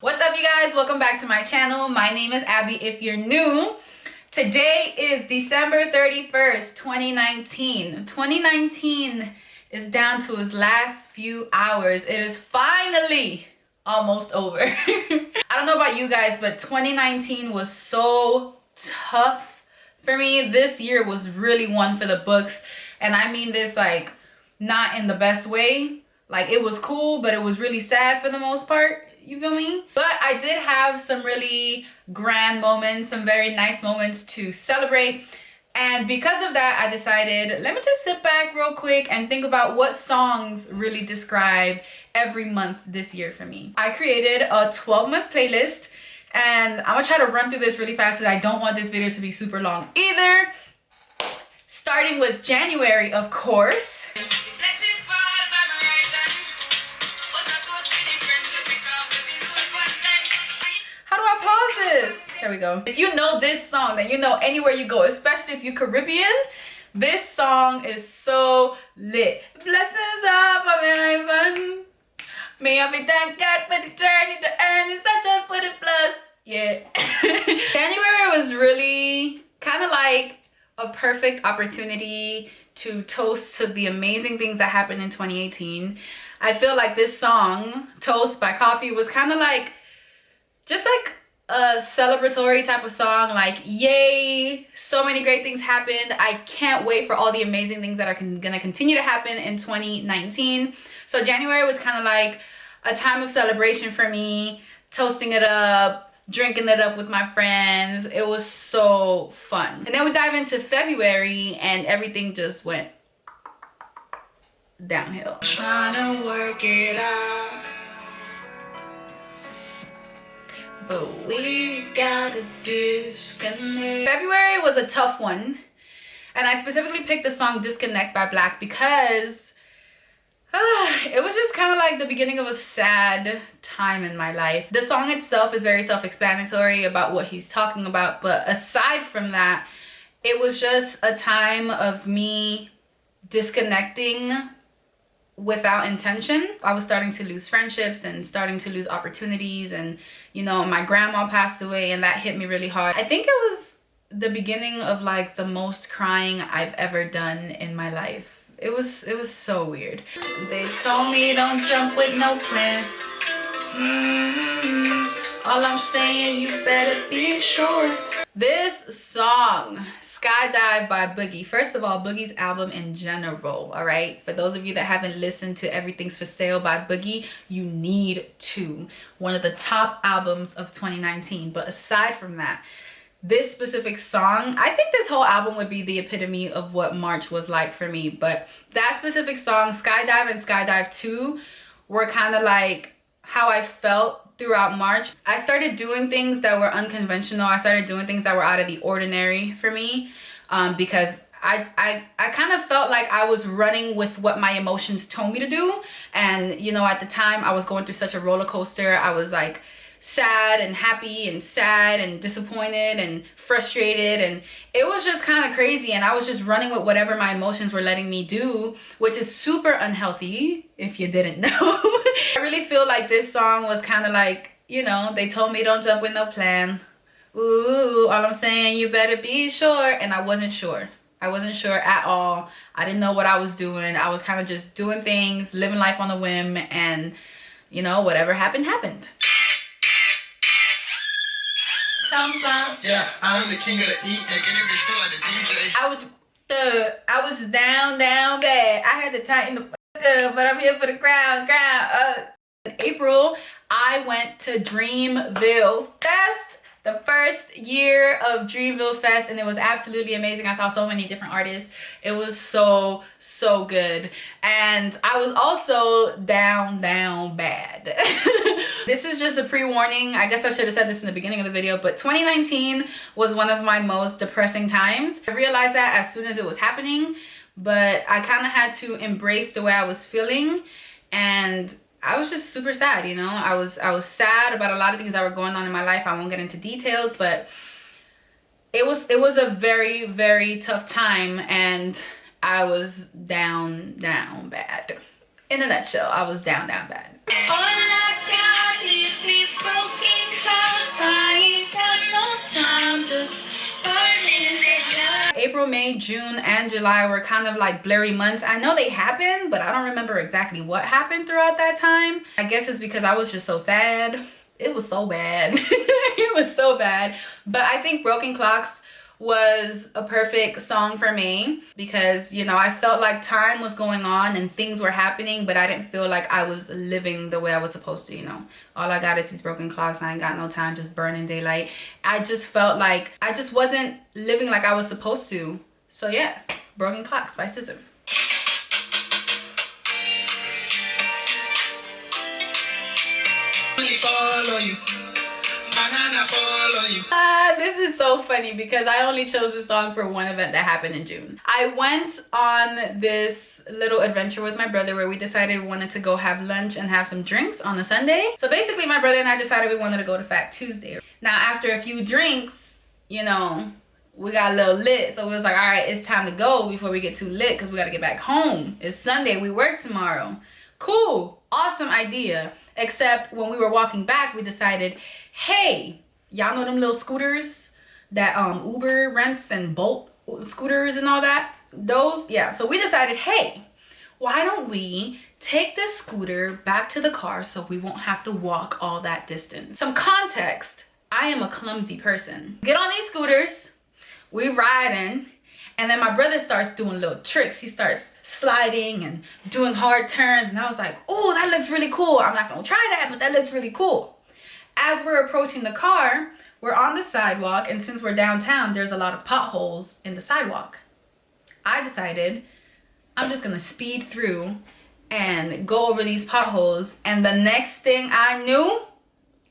What's up, you guys? Welcome back to my channel. My name is Abby if you're new. Today is December 31st, 2019. 2019 is down to its last few hours. It is finally almost over. I don't know about you guys, but 2019 was so tough for me. This year was really one for the books. And I mean this like not in the best way. Like it was cool, but it was really sad for the most part. You feel me? But I did have some really grand moments, some very nice moments to celebrate. And because of that, I decided, let me just sit back real quick and think about what songs really describe every month this year for me. I created a 12-month playlist, and I'm gonna try to run through this really fast because I don't want this video to be super long either. Starting with January, of course. There we go. If you know this song, then you know anywhere you go, especially if you're Caribbean, this song is so lit. Blessings up of heaven. May I be thank God for the journey to earn is such as for the plus. Yeah. January was really kind of like a perfect opportunity to toast to the amazing things that happened in 2018. I feel like this song, Toast by Coffee, was kind of like, just like a celebratory type of song, like yay, so many great things happened. I can't wait for all the amazing things that are gonna continue to happen in 2019. So January was kind of like a time of celebration for me, toasting it up, drinking it up with my friends. It was so fun. And then we dive into February and everything just went downhill. Trying to work it out, but we gotta disconnect. February was a tough one, and I specifically picked the song Disconnect by Black because it was just kind of like the beginning of a sad time in my life. The song itself is very self-explanatory about what he's talking about, but aside from that, it was just a time of me disconnecting without intention. I was starting to lose friendships and starting to lose opportunities, and you know, my grandma passed away and that hit me really hard. I think it was the beginning of like the most crying I've ever done in my life. It was so weird. They told me don't jump with no plan. All I'm saying, you better be sure. This song, Skydive by Boogie. First of all, Boogie's album in general, all right? For those of you that haven't listened to Everything's for Sale by Boogie, you need to. One of the top albums of 2019. But aside from that, this specific song, I think this whole album would be the epitome of what March was like for me. But that specific song, Skydive and Skydive 2, were kind of like how I felt throughout March. I started doing things that were unconventional. I started doing things that were out of the ordinary for me, because I kind of felt like I was running with what my emotions told me to do. And you know, at the time I was going through such a roller coaster. I was like sad and happy and sad and disappointed and frustrated, and it was just kind of crazy, and I was just running with whatever my emotions were letting me do, which is super unhealthy if you didn't know. I really feel like this song was kind of like, you know, they told me don't jump with no plan. Ooh, all I'm saying, you better be sure. And I wasn't sure. I wasn't sure at all. I didn't know what I was doing. I was kind of just doing things, living life on a whim, and you know, whatever happened happened. Yeah, I'm the king of the eat and get it feel like the DJ. I was just down bad. I had to tighten the up, but I'm here for the ground. In April, I went to Dreamville Fest, the first year of Dreamville Fest, and it was absolutely amazing. I saw so many different artists. It was so good, and I was also down bad. This is just a pre-warning. I guess I should have said this in the beginning of the video, but 2019 was one of my most depressing times. I realized that as soon as it was happening, but I kind of had to embrace the way I was feeling, and I was just super sad, you know. I was sad about a lot of things that were going on in my life. I won't get into details, but it was a very tough time, and I was down bad. in a nutshell, I was down bad. All I got is these broken clouds. I ain't got no time, just burning it. April, May, June, and July were kind of like blurry months. I know they happened, but I don't remember exactly what happened throughout that time. I guess it's because I was just so sad. It was so bad. It was so bad. But I think Broken Clocks was a perfect song for me because, you know, I felt like time was going on and things were happening, but I didn't feel like I was living the way I was supposed to, you know. All I got is these broken clocks. I ain't got no time, just burning daylight. I just felt like I just wasn't living like I was supposed to. So yeah, Broken Clocks by SZA. Follow you. This is so funny because I only chose this song for one event that happened in June. I went on this little adventure with my brother where we decided we wanted to go have lunch and have some drinks on a Sunday. So basically my brother and I decided we wanted to go to Fat Tuesday. Now after a few drinks, you know, we got a little lit. So we was like, all right, it's time to go before we get too lit because we got to get back home. It's Sunday, we work tomorrow. Cool, awesome idea. Except when we were walking back, we decided, hey, y'all know them little scooters that Uber rents and Bolt scooters and all that? Those, yeah. So we decided, hey, why don't we take this scooter back to the car so we won't have to walk all that distance? Some context, I am a clumsy person. Get on these scooters, we riding, and then my brother starts doing little tricks. He starts sliding and doing hard turns. And I was like, oh, that looks really cool. I'm not gonna try that, but that looks really cool. As we're approaching the car, we're on the sidewalk. And since we're downtown, there's a lot of potholes in the sidewalk. I decided I'm just gonna speed through and go over these potholes. And the next thing I knew,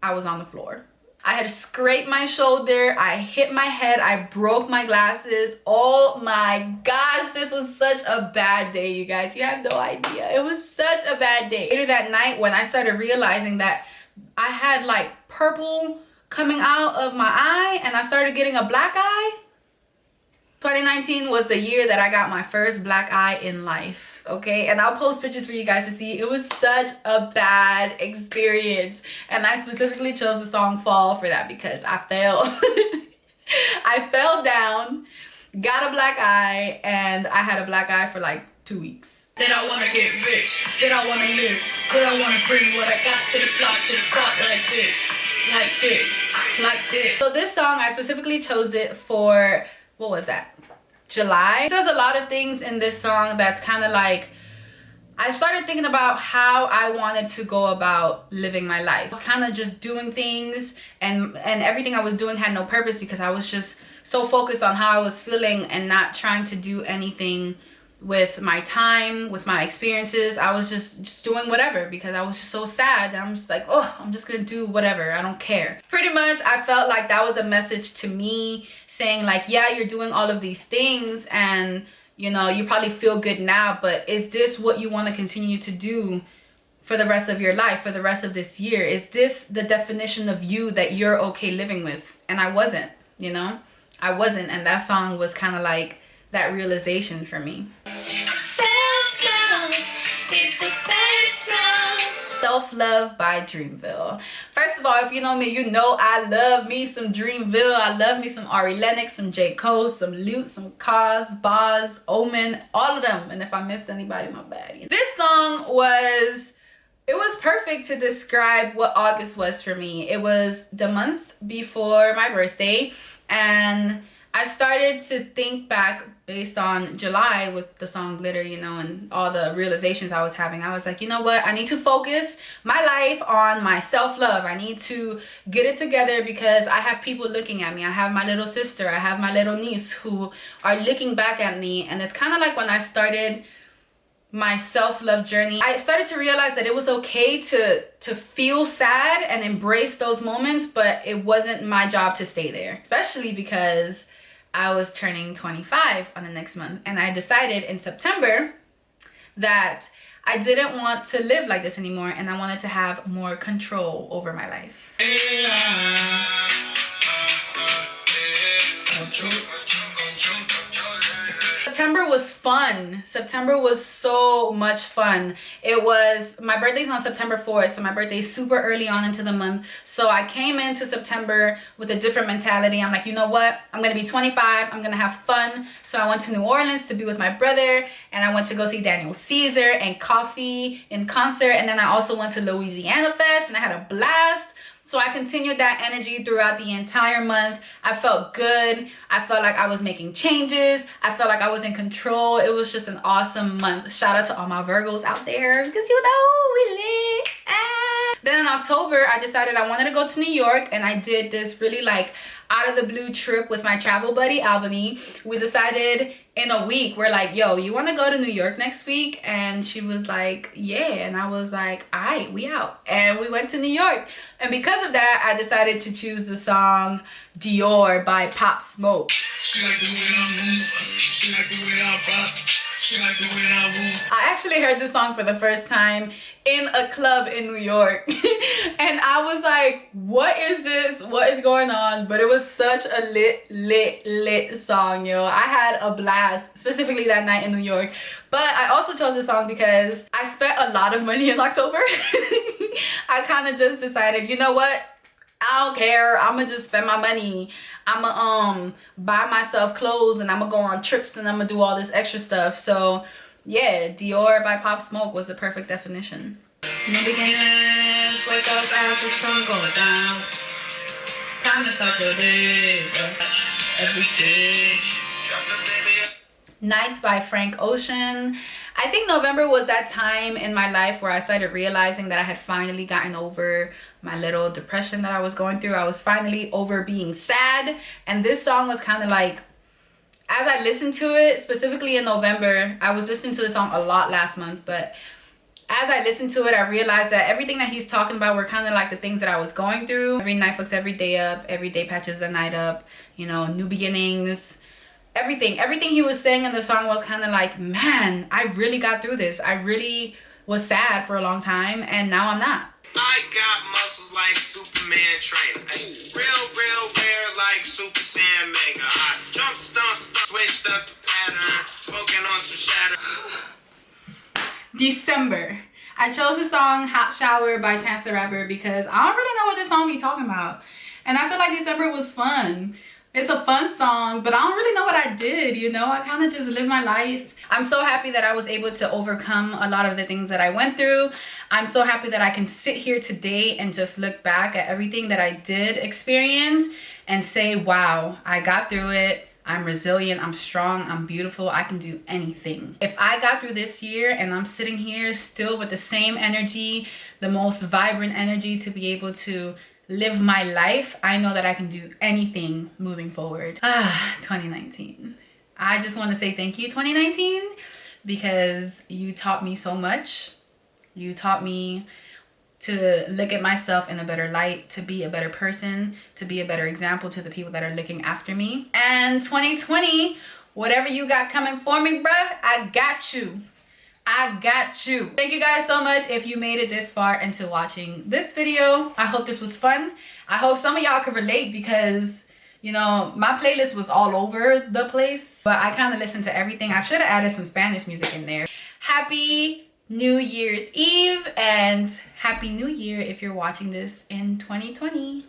I was on the floor. I had scraped my shoulder, I hit my head, I broke my glasses. Oh my gosh, this was such a bad day, you guys. You have no idea. It was such a bad day. Later that night, when I started realizing that I had like purple coming out of my eye and I started getting a black eye. 2019 was the year that I got my first black eye in life, okay? And I'll post pictures for you guys to see. It was such a bad experience. And I specifically chose the song Fall for that because I fell. I fell down, got a black eye, and I had a black eye for like 2 weeks. Then I wanna get rich, then I wanna live, then I wanna bring what I got to the block, like this, like this, like this. So this song, I specifically chose it for, what was that? July. There's a lot of things in this song that's kind of like, I started thinking about how I wanted to go about living my life. I was kind of just doing things and everything I was doing had no purpose because I was just so focused on how I was feeling and not trying to do anything with my time, with my experiences. I was just doing whatever because I was just so sad. I'm just like, oh, I'm just gonna do whatever. I don't care. Pretty much, I felt like that was a message to me saying like, yeah, you're doing all of these things and, you know, you probably feel good now, but is this what you want to continue to do for the rest of your life, for the rest of this year? Is this the definition of you that you're okay living with? And I wasn't, you know, I wasn't. And that song was kind of like that realization for me. Self-love is the best love. Self-Love by Dreamville. First of all, if you know me, you know I love me some Dreamville. I love me some Ari Lennox, some j.cole, some Lute, some Cos, Boz, Omen, all of them. And if I missed anybody, my bad. You know? This song was, it was perfect to describe what August was for me. It was the month before my birthday, and I started to think back based on July with the song Glitter, you know, and all the realizations I was having. I was like, you know what? I need to focus my life on my self-love. I need to get it together because I have people looking at me. I have my little sister. I have my little niece who are looking back at me. And it's kind of like when I started my self-love journey, I started to realize that it was okay to feel sad and embrace those moments, but it wasn't my job to stay there, especially because I was turning 25 on the next month, and I decided in September that I didn't want to live like this anymore and I wanted to have more control over my life. September was fun. September was so much fun. It was, my birthday's on September 4th, so my birthday's super early on into the month. So I came into September with a different mentality. I'm like, you know what? I'm gonna be 25, I'm gonna have fun. So I went to New Orleans to be with my brother, and I went to go see Daniel Caesar and Coffee in concert, and then I also went to Louisiana Fest, and I had a blast. So I continued that energy throughout the entire month. I felt good. I felt like I was making changes. I felt like I was in control. It was just an awesome month. Shout out to all my Virgos out there, because you know we lit. Then in October, I decided I wanted to go to New York, and I did this really like out of the blue trip with my travel buddy Albany. We decided in a week, we're like, yo, you want to go to New York next week? And she was like, yeah. And I was like, all right, we out. And we went to New York. And because of that, I decided to choose the song Dior by Pop Smoke. She like the way I move. She like the way I rock. She like the way I move. I actually heard this song for the first time in a club in New York. And I was like, what is this? What is going on? But it was such a lit song, yo. I had a blast, specifically that night in New York. But I also chose this song because I spent a lot of money in October. I kind of just decided, you know what? I don't care. I'm gonna just spend my money. I'm gonna buy myself clothes, and I'm gonna go on trips, and I'm gonna do all this extra stuff. So yeah, Dior by Pop Smoke was the perfect definition. New beginnings, wake up as the sun goes down. Time to start the day, every day. Nights by Frank Ocean. I think November was that time in my life where I started realizing that I had finally gotten over my little depression that I was going through. I was finally over being sad, and this song was kind of like, as I listened to it, specifically in November, I was listening to the song a lot last month, but as I listened to it, I realized that everything that he's talking about were kind of like the things that I was going through. Every night fucks every day up, every day patches the night up, you know, new beginnings. Everything he was saying in the song was kind of like, man, I really got through this. I really was sad for a long time, and now I'm not. I got muscles like Superman trainer. Real rare like Super Saiyan Mega. I jump, stomp, switched up the pattern, smoking on some shatter. December. I chose the song Hot Shower by Chance the Rapper because I don't really know what this song he's talking about. And I feel like December was fun. It's a fun song, but I don't really know what I did, you know? I kind of just lived my life. I'm so happy that I was able to overcome a lot of the things that I went through. I'm so happy that I can sit here today and just look back at everything that I did experience and say, wow, I got through it. I'm resilient, I'm strong, I'm beautiful, I can do anything. If I got through this year and I'm sitting here still with the same energy, the most vibrant energy to be able to live my life, I know that I can do anything moving forward. 2019. I just want to say thank you, 2019, because you taught me so much. You taught me to look at myself in a better light, to be a better person, to be a better example to the people that are looking after me. And 2020, whatever you got coming for me, bruh, I got you. I got you. Thank you guys so much if you made it this far into watching this video. I hope this was fun. I hope some of y'all could relate because, you know, my playlist was all over the place, but I kind of listened to everything. I should have added some Spanish music in there. Happy New Year's Eve and Happy New Year if you're watching this in 2020.